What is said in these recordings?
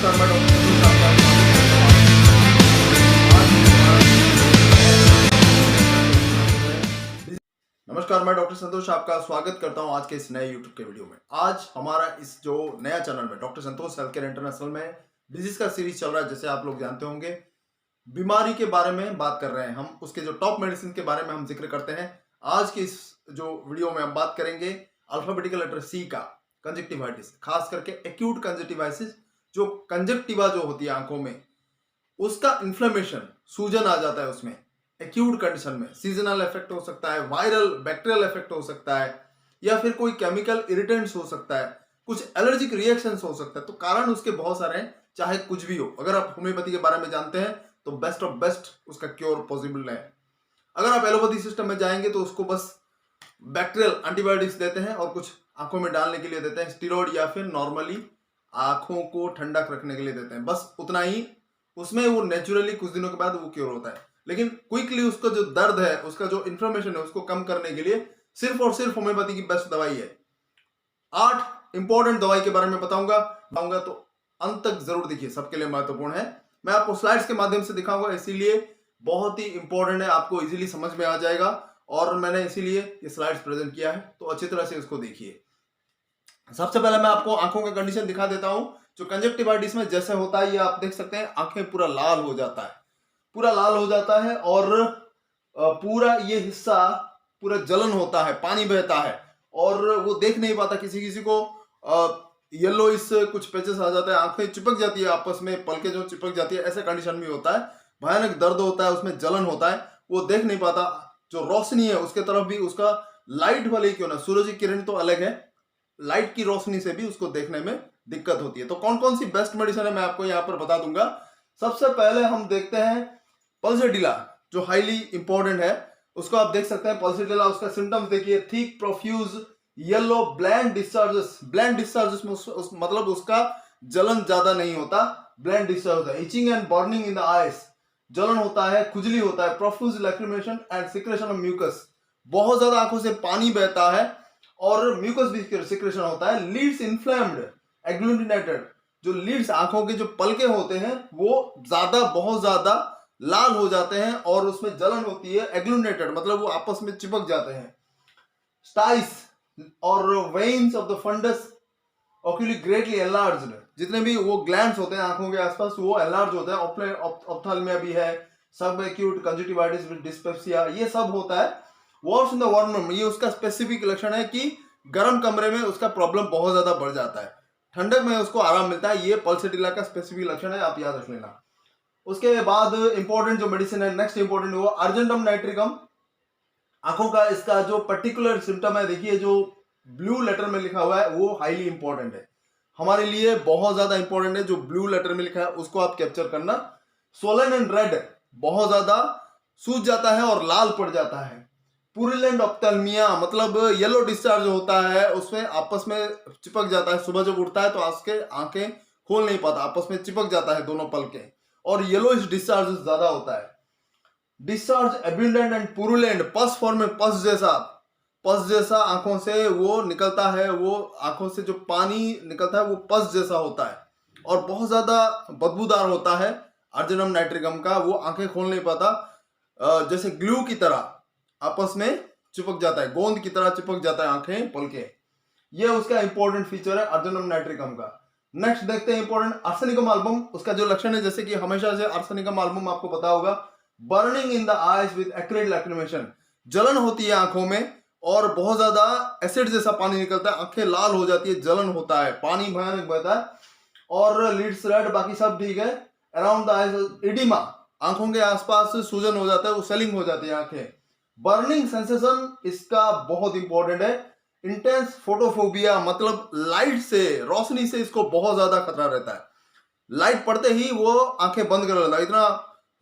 नमस्कार मैं डॉक्टर संतोष आपका नमस्कार मैं डॉक्टर संतोष आपका स्वागत करता हूं आज के इस नए यूट्यूब के वीडियो में। आज हमारा इस जो नया चैनल में डॉक्टर संतोष हेल्थ केयर इंटरनेशनल में डिजीज का सीरीज चल रहा है। जैसे आप लोग जानते होंगे, बीमारी के बारे में बात कर रहे हैं हम, उसके जो टॉप मेडिसिन के बारे में हम जिक्र करते हैं। आज की इस जो वीडियो में हम बात करेंगे अल्फाबेटिकल लेटर सी का, कंजक्टिवाइटिस, खास करके एक्यूट कंजक्टिवाइटिस, जो कंजक्टिवा जो होती है आंखों में, उसका इन्फ्लेमेशन, सूजन आ जाता है उसमें एक्यूट कंडीशन में। सीजनल इफेक्ट हो सकता है, वायरल बैक्टीरियल इफेक्ट हो सकता है, या फिर कोई केमिकल इरिटेंट्स हो सकता है, कुछ एलर्जिक रिएक्शंस हो सकता है। तो कारण उसके बहुत सारे हैं, चाहे कुछ भी हो। अगर आप होम्योपैथी के बारे में जानते हैं तो बेस्ट ऑफ बेस्ट उसका क्योर पॉसिबल है। अगर आप एलोपैथी सिस्टम में जाएंगे तो उसको बस बैक्टीरियल एंटीबायोटिक्स देते हैं और कुछ आंखों में डालने के लिए देते हैं, स्टीरॉइड, या फिर नॉर्मली आंखों को ठंडक रखने के लिए देते हैं, बस उतना ही। उसमें वो नेचुरली कुछ दिनों के बाद वो क्योर होता है। लेकिन क्विकली उसका जो दर्द है, उसका जो इन्फ्लेमेशन है, उसको कम करने के लिए सिर्फ और सिर्फ होम्योपैथी की बेस्ट दवाई है। 8 इंपॉर्टेंट दवाई के बारे में बताऊंगा तो अंत तक जरूर देखिए, सबके लिए महत्वपूर्ण है। मैं आपको स्लाइड्स के माध्यम से दिखाऊंगा, इसीलिए बहुत ही इंपॉर्टेंट है, आपको इजीली समझ में आ जाएगा। और मैंने इसीलिए ये स्लाइड्स प्रेजेंट किया है, तो अच्छी तरह से इसको देखिए। सबसे पहले मैं आपको आंखों का कंडीशन दिखा देता हूं। जो कंजक्टिवाइटिस में जैसे होता है, ये आप देख सकते हैं, आंखें पूरा लाल हो जाता है, पूरा लाल हो जाता है, और पूरा ये हिस्सा पूरा जलन होता है, पानी बहता है, और वो देख नहीं पाता। किसी किसी को येलो इस कुछ पैचेस आ जाता है, आंखें चिपक जाती है आपस में, पलकें जो चिपक जाती है, ऐसे कंडीशन भी होता है। भयानक दर्द होता है, उसमें जलन होता है, वो देख नहीं पाता। जो रोशनी है उसके तरफ भी उसका लाइट वाले क्यों ना, सूरज की किरण तो अलग है, लाइट की रोशनी से भी उसको देखने में दिक्कत होती है। तो कौन कौन सी बेस्ट मेडिसिन है मैं आपको यहाँ पर बता दूंगा। सबसे पहले हम देखते हैं पल्सेटिला, जो हाईली इंपॉर्टेंट है। उसको आप देख सकते हैं, पल्सेटिला, उसका सिम्टम्स देखिए, thick profuse yellow bland discharges. Bland discharges में मतलब उसका जलन ज्यादा नहीं होता, ब्लैंड डिस्चार्ज होता है। Itching and burning in the eyes, जलन होता है, खुजली होता है। Profuse lacrimation and secretion of mucus, बहुत ज्यादा आंखों से पानी बहता है और म्यूकस भी सिक्रेशन होता है। लीड्स इन्फ्लेम्ड एग्लूटिनेटेड, जो लीड्स, आंखों के जो पलके होते हैं, वो ज्यादा, बहुत ज्यादा लाल हो जाते हैं और उसमें जलन होती है। एग्लूटिनेटेड मतलब वो आपस में चिपक जाते हैं। स्टाइस और veins of the fundus oculi greatly enlarged, जितने भी वो ग्लैंड्स होते हैं आंखों के आसपास, वो एनलार्ज होते हैं। ऑप्थाल्मिया भी है, सब एक्यूट कंजक्टिवाइटिस विद डिस्पेप्सिया, ये सब होता है। Worms in the warm room, ये उसका स्पेसिफिक लक्षण है कि गर्म कमरे में उसका प्रॉब्लम बहुत ज्यादा बढ़ जाता है, ठंडक में उसको आराम मिलता है। ये पल्सेटिला का स्पेसिफिक लक्षण है, आप याद रख लेना। उसके बाद इंपॉर्टेंट जो मेडिसिन है, नेक्स्ट इंपॉर्टेंट वो अर्जेंटम नाइट्रिकम, आंखों का इसका जो पर्टिकुलर सिम्टम है, देखिए जो ब्लू लेटर में लिखा हुआ है, वो हाईली इंपॉर्टेंट है, हमारे लिए बहुत ज्यादा इंपॉर्टेंट है। जो ब्लू लेटर में लिखा है उसको आप कैप्चर करना। सोलन एंड रेड, बहुत ज्यादा सूज जाता है और लाल पड़ जाता है। पुरिलेंट ऑप्थेल्मिया, मतलब येलो डिस्चार्ज होता है, उसमें आपस में चिपक जाता है। सुबह जब उठता है तो उसके आंखें खोल नहीं पाता, आपस में चिपक जाता है दोनों पलकें, और येलो डिस्चार्ज ज्यादा होता है। डिस्चार्ज एब्यूंडेंट एंड पुरुलेंट, पस फॉर्म में, पस जैसा आंखों से वो निकलता है, वो आंखों से जो पानी निकलता है वो पस जैसा होता है और बहुत ज्यादा बदबूदार होता है। अर्जेंटम नाइट्रिकम का वो आंखें खोल नहीं पाता, जैसे ग्लू की तरह आपस में चिपक जाता है, गोंद की तरह चिपक जाता है आंखें, पलके। ये उसका इंपॉर्टेंट फीचर है अर्जेंटम नाइट्रिकम का। नेक्स्ट देखते हैं इंपॉर्टेंट आर्सेनिकम एल्बम, उसका जो लक्षण है, जैसे कि हमेशा से आर्सेनिकम एल्बम आपको पता होगा, burning in the eyes with acrid lacrimation, जलन होती है आंखों में और बहुत ज्यादा एसिड जैसा पानी निकलता है, आंखें लाल हो जाती है, जलन होता है, पानी भयानक बहता है, और लीड्स रेड, बाकी सब ठीक है। अराउंड द आईज इडिमा, आंखों के आसपास सूजन हो जाता है, वो स्वेलिंग हो जाती है आंखें। बर्निंग सेंसेशन इसका बहुत इंपॉर्टेंट है। इंटेंस फोटोफोबिया, मतलब लाइट से, रोशनी से इसको बहुत ज्यादा खतरा रहता है, लाइट पड़ते ही वो आंखें बंद कर लेता है, इतना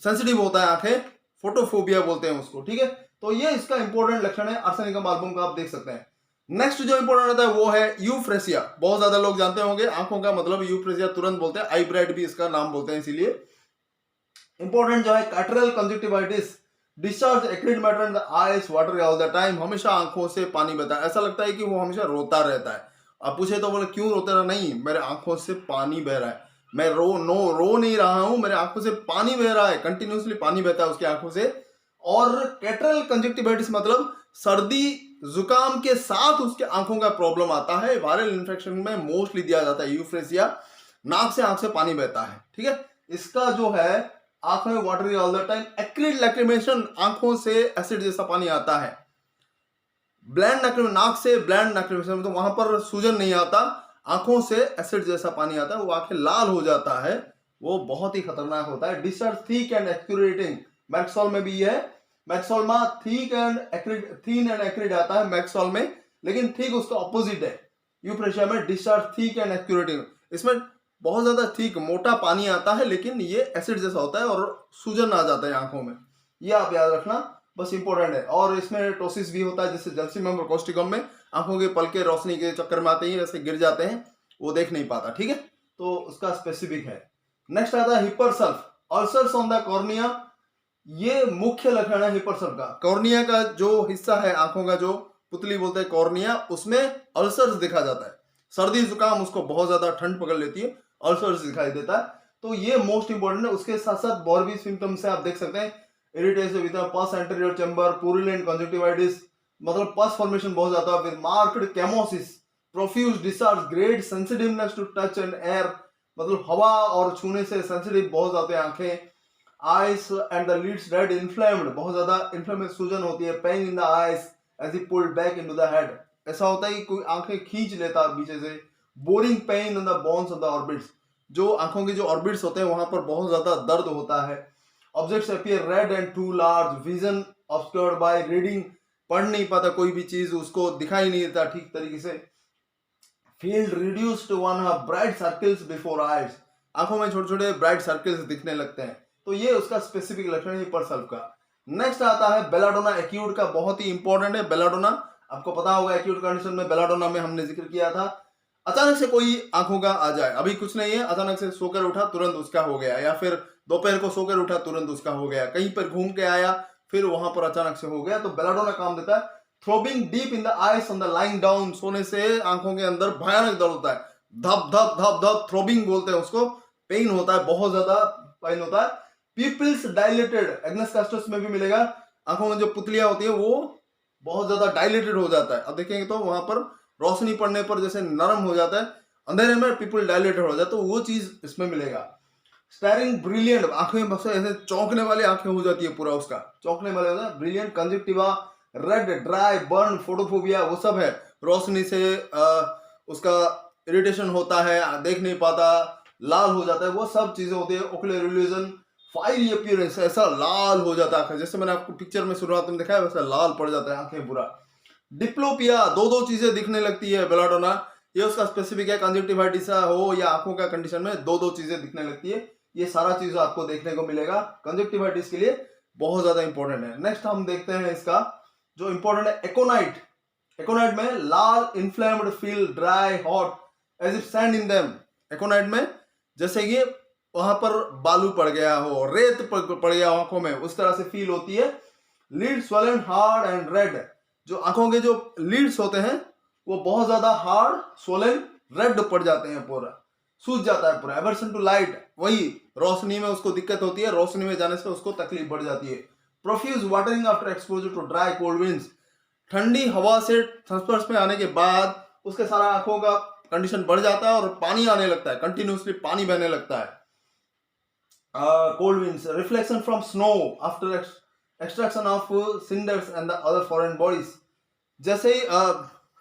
सेंसिटिव होता है आंखें, फोटोफोबिया बोलते हैं उसको, ठीक है। तो ये इसका इंपॉर्टेंट लक्षण है आर्सेनिकम एल्बम का, आप देख सकते हैं। नेक्स्ट जो इंपॉर्टेंट रहता है वो है यूफ्रेसिया, बहुत ज्यादा लोग जानते होंगे, आंखों का मतलब यूफ्रेसिया तुरंत बोलते हैं, आई ब्राइट भी इसका नाम बोलते हैं, इसीलिए। इंपॉर्टेंट जो है catarrhal conjunctivitis, discharge acrid matter in the eyes watery all the time, हमेशा आंखों से पानी बहता है, ऐसा लगता है कि वो हमेशा रोता रहता है। आप पूछे तो बोले क्यों रोता रहा, नहीं, मेरे आंखों से पानी बह रहा है। मैं रो नहीं रहा हूं, मेरे आंखों से पानी बह रहा है, कंटिन्यूसली पानी बहता है उसकी आंखों से। और कैटरल कंजक्टिवाइटिस मतलब सर्दी जुकाम के साथ उसके आंखों का प्रॉब्लम आता है। वायरल इन्फेक्शन में मोस्टली दिया जाता है यूफ्रेसिया, नाक से आंख से पानी बहता है, ठीक है। इसका जो है आंख में watery all the time, acrid lacrimation, आंखों से एसिड जैसा पानी आता है। ब्लैंड लैक्रिमेशन, नाक से ब्लैंड लैक्रिमेशन तो वहां पर सूजन नहीं आता, आंखों से एसिड जैसा पानी आता है, वो आंखें लाल हो जाता है, वो बहुत ही खतरनाक होता है। डिस्चार्ज थिक एंड एक्यूरेटिंग, मैक्सॉल में भी ये है। मैक्सॉल में थीन एंड एक्रिड आता है मैक्सॉल में, लेकिन ठीक उसका ऑपोजिट है यूफ्रेशिया में, डिस्चार्ज थिक एंड एक्यूरेटिंग। इसमें बहुत ज्यादा थिक मोटा पानी आता है, लेकिन ये एसिड जैसा होता है और सूजन आ जाता है आंखों में, ये आप याद रखना, बस इंपॉर्टेंट है। और इसमें टोसिस भी होता है, जैसे जलसीमम और कोस्टिकम में आंखों के पलके रोशनी के चक्कर में आते हैं, वैसे गिर जाते हैं, वो देख नहीं पाता, ठीक है, तो उसका स्पेसिफिक है। नेक्स्ट आता है हिपरसल्फ, अल्सर्स ऑन द कॉर्निया, ये मुख्य लक्षण है हिपरसल्फ का। कॉर्निया का जो हिस्सा है आंखों का, जो पुतली बोलते हैं कॉर्निया, उसमें अल्सर्स दिखा जाता है। सर्दी जुकाम उसको बहुत ज्यादा ठंड पकड़ लेती है, अल्सर्स दिखाई देता है, तो ये मोस्ट इंपॉर्टेंट है। उसके साथ साथ और भी सिम्टम्स है, आप देख सकते हैं, irritation with pus anterior chamber, purulent conjunctivitis, मतलब पस फॉर्मेशन बहुत ज्यादा with marked chemosis, profuse discharge, great sensitiveness to touch and air, मतलब हवा और छूने से सेंसिटिव बहुत ज्यादा आंखें। Eyes and the lids red inflamed, बहुत ज्यादा इन्फ्लेमेशन सूजन होती है। Pain in the eyes as he pulled back into the head, ऐसा होता है कि कोई आंखें खींच लेता है पीछे से। Boring pen in the bones of the orbits, जो आंखों के जो ऑर्बिट्स होते हैं वहां पर बहुत ज्यादा दर्द होता है। Objects appear red and too large, vision obscured by reading, पढ़ नहीं पाता कोई भी चीज, उसको दिखाई नहीं देता ठीक तरीके से। Field reduced to one have bright circles before eyes, आंखों में छोटे छोटे ब्राइट सर्कल्स दिखने लगते हैं, तो ये उसका स्पेसिफिक लक्षण है हिपरसल्फ का। नेक्स्ट आता है बेलाडोना एक्यूट का, बहुत ही इंपॉर्टेंट है बेलाडोना, आपको पता होगा एक्यूट कंडीशन में बेलाडोना में हमने जिक्र किया था। अचानक से कोई आंखों का आ जाए, अभी कुछ नहीं है, अचानक से सोकर उठा तुरंत उसका हो गया, या फिर दोपहर को सोकर उठा तुरंत उसका हो गया, कहीं पर घूम के आया फिर वहां पर अचानक से हो गया, तो बेलाडोना काम देता है। Throbbing deep in the eyes on the lying down, सोने से आंखों के अंदर भयानक दर्द होता है, धप धप धप धप, थ्रोबिंग बोलते हैं उसको, पेन होता है, बहुत ज्यादा पेन होता है। पीपल्स डायलेटेड, एग्नेस कास्टस में भी मिलेगा, आंखों में जो पुतलियां होती है वो बहुत ज्यादा डायलेटेड हो जाता है, अब देखेंगे तो वहां पर रोशनी पड़ने पर जैसे नरम हो जाता है, अंधेरे में पीपल डायलेटेड हो जाता है, तो वो चीज इसमें मिलेगा। स्टारिंग ब्रिलियंट, आंखें बस ऐसे चौंकने वाली आंखें हो जाती है, पूरा उसका चौंकने वाले होता है। Brilliant conjunctiva, red, dry, burn, photophobia, वो सब है, रोशनी से उसका इरिटेशन होता है, देख नहीं पाता, लाल हो जाता है, वो सब चीजें होती है। ओकुलर इल्यूजन, फायरी अपीयरेंस, ऐसा लाल हो जाता है, जैसे मैंने आपको पिक्चर में शुरुआत में दिखाया वैसा लाल पड़ जाता है आंखें पूरा। डिप्लोपिया, दो चीजें दिखने लगती है बेलाडोना, ये उसका स्पेसिफिक है, कंजक्टिवाइटिस हो या आंखों का कंडीशन में दो चीजें दिखने लगती है, ये सारा चीज आपको देखने को मिलेगा, कंजक्टिवाइटिस के लिए बहुत ज्यादा इंपॉर्टेंट है। नेक्स्ट हम देखते हैं इसका जो इंपॉर्टेंट है एकोनाइट। एकोनाइट में लाल, inflamed, feel dry, hot as if sand in them, aconite में जैसे कि वहां पर बालू पड़ गया हो, रेत पड़ गया आंखों में, उस तरह से फील होती है। Lead swollen hard and red, जो आंखों के जो लीड्स होते हैं वो बहुत ज्यादा हार्ड, स्वलन, रेड पड़ जाते हैं, पूरा सूज जाता है पूरा। एवर्सन टू लाइट, वही रोशनी में उसको दिक्कत होती है, रोशनी में जाने से उसको तकलीफ बढ़ जाती है। Profuse watering after exposure to dry cold winds, ठंडी हवा से संस्पर्श में आने के बाद उसके सारा आंखों का कंडीशन बढ़ जाता है और पानी आने लगता है, कंटिन्यूसली पानी बहने लगता है। Cold winds, reflection from snow after extraction of cinders and the other foreign bodies, जैसे ही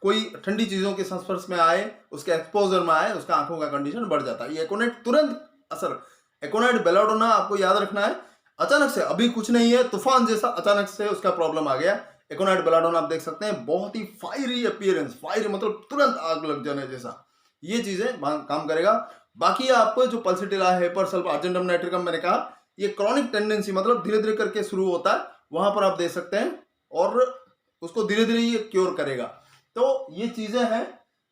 कोई ठंडी चीजों के संस्पर्श में आए, उसके एक्सपोजर में आए, उसका आंखों का कंडीशन बढ़ जाता है। ये एकोनाइट तुरंत असर, एकोनाइट बेलाडोना आपको याद रखना है, अचानक से, अभी कुछ नहीं है, तूफान जैसा अचानक से उसका प्रॉब्लम आ गया, एकोनाइट बेलाडोना आप देख सकते हैं, बहुत ही फायरी अपीयरेंस, फायरी मतलब तुरंत आग लग जाने जैसा, ये चीजें काम करेगा। बाकी आपको जो पल्सिटिला है, हिपरसल्फ, अर्जेंटम नाइट्रिकम, मैंने कहा ये क्रॉनिक टेंडेंसी, मतलब धीरे धीरे करके शुरू होता है, वहां पर आप दे सकते हैं और उसको धीरे धीरे ये क्योर करेगा। तो ये चीजें हैं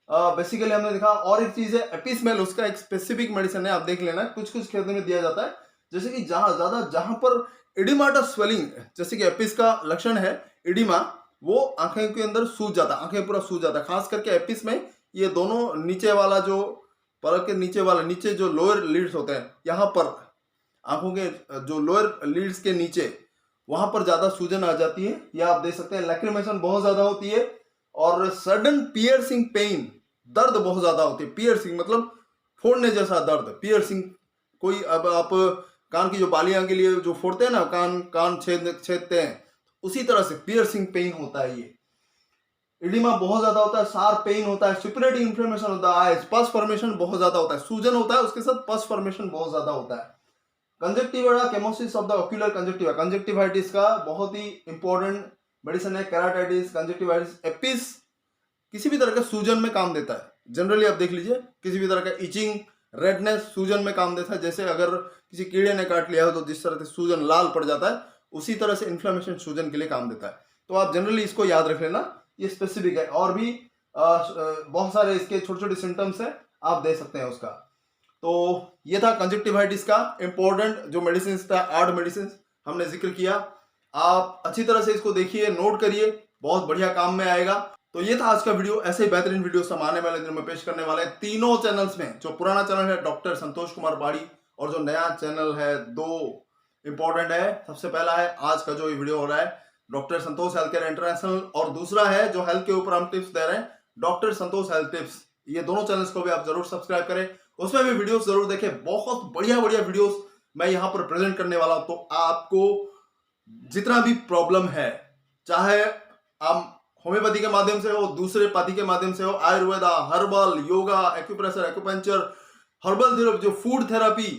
बेसिकली हमने देखा। और एक चीज है एपिस्मेल, उसका एक स्पेसिफिक मेडिसिन है, आप देख लेना, कुछ क्षेत्र में दिया जाता है, जैसे कि जहां पर इडिमाटस स्वेलिंग, जैसे कि एपिस का लक्षण है इडिमा, वो आंखें के अंदर सूज जाता है, आंखें पूरा सूज जाता है, खास करके एपिस में ये दोनों नीचे वाला जो पलक के नीचे वाला, नीचे जो लोअर लीड्स होते हैं, यहाँ पर आंखों के जो लोअर लीड्स के नीचे, वहां पर ज्यादा सूजन आ जाती है। या आप देख सकते हैं लैक्रिमेशन बहुत ज्यादा होती है और सडन पियर्सिंग पेन, दर्द बहुत ज्यादा होती है। पियर्सिंग मतलब फोड़ने जैसा दर्द, पियर्सिंग। कोई अब आप कान की जो बालियां के लिए जो फोड़ते हैं ना, कान छेदते हैं, उसी तरह से पियर्सिंग पेन होता है ये। एडिमा बहुत ज्यादा होता है, शार्प पेन होता है, सुपरेटिंग इन्फ्लेमेशन होता है, पस फॉर्मेशन बहुत ज्यादा होता है, सूजन होता है, उसके साथ पस फॉर्मेशन बहुत ज्यादा होता है। Conjunctiva, chemosis of the ocular conjunctiva, conjunctivitis का बहुत ही इंपॉर्टेंट मेडिसिन है। केराटाइटिस, कंजक्टिवाइटिस, एपिस किसी भी तरह का सूजन में काम देता है। जनरली आप देख लीजिए, किसी भी तरह का इचिंग, रेडनेस सूजन में काम देता है। जैसे अगर किसी कीड़े ने काट लिया हो तो जिस तरह से सूजन लाल पड़ जाता है, उसी तरह से इन्फ्लेमेशन सूजन के लिए काम देता है। तो आप जनरली इसको याद रख लेना, ये स्पेसिफिक है। और भी बहुत सारे इसके छोटे छोटे सिम्टम्स हैं, आप दे सकते हैं उसका। तो ये था कंजक्टिवाइटिस का इंपॉर्टेंट जो मेडिसिन था, 8 मेडिसिन हमने जिक्र किया। आप अच्छी तरह से इसको देखिए, नोट करिए, बहुत बढ़िया काम में आएगा। तो ये था आज का वीडियो। ऐसे ही बेहतरीन वीडियो हम आने वाले दिनों में पेश करने वाले हैं तीनों चैनल्स में। जो पुराना चैनल है डॉक्टर संतोष कुमार बाड़ी, और जो नया चैनल है, 2 इंपॉर्टेंट है। सबसे पहला है आज का जो वीडियो हो रहा है डॉक्टर संतोष हेल्थ केयर इंटरनेशनल, और दूसरा है जो हेल्थ के ऊपर हम टिप्स दे रहे हैं, डॉक्टर संतोष हेल्थ टिप्स। ये दोनों चैनल्स को भी आप जरूर सब्सक्राइब करें, उसमें भी वीडियोस जरूर देखें। बहुत बढ़िया बढ़िया वीडियोस मैं यहाँ पर प्रेजेंट करने वाला हूं। तो आपको जितना भी प्रॉब्लम है, चाहे आप होम्योपैथी के माध्यम से हो, दूसरे पाथी के माध्यम से हो, Ayurveda, herbal, yoga, acupressure, acupuncture, herbal therapy, जो फूड थेरेपी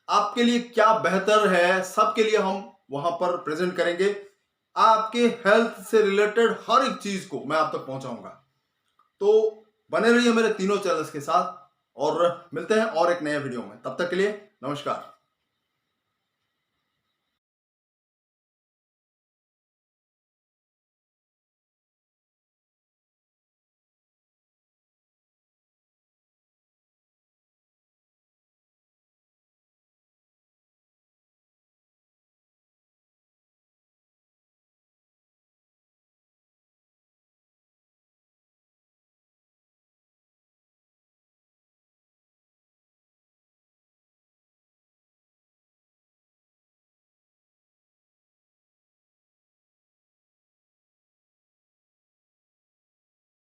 आपके लिए क्या बेहतर है, सबके लिए हम वहां पर प्रेजेंट करेंगे। आपके हेल्थ से रिलेटेड हर एक चीज को मैं आप तक पहुंचाऊंगा। तो बने रहिए मेरे तीनों चैनल्स के साथ, और मिलते हैं और एक नए वीडियो में। तब तक के लिए नमस्कार।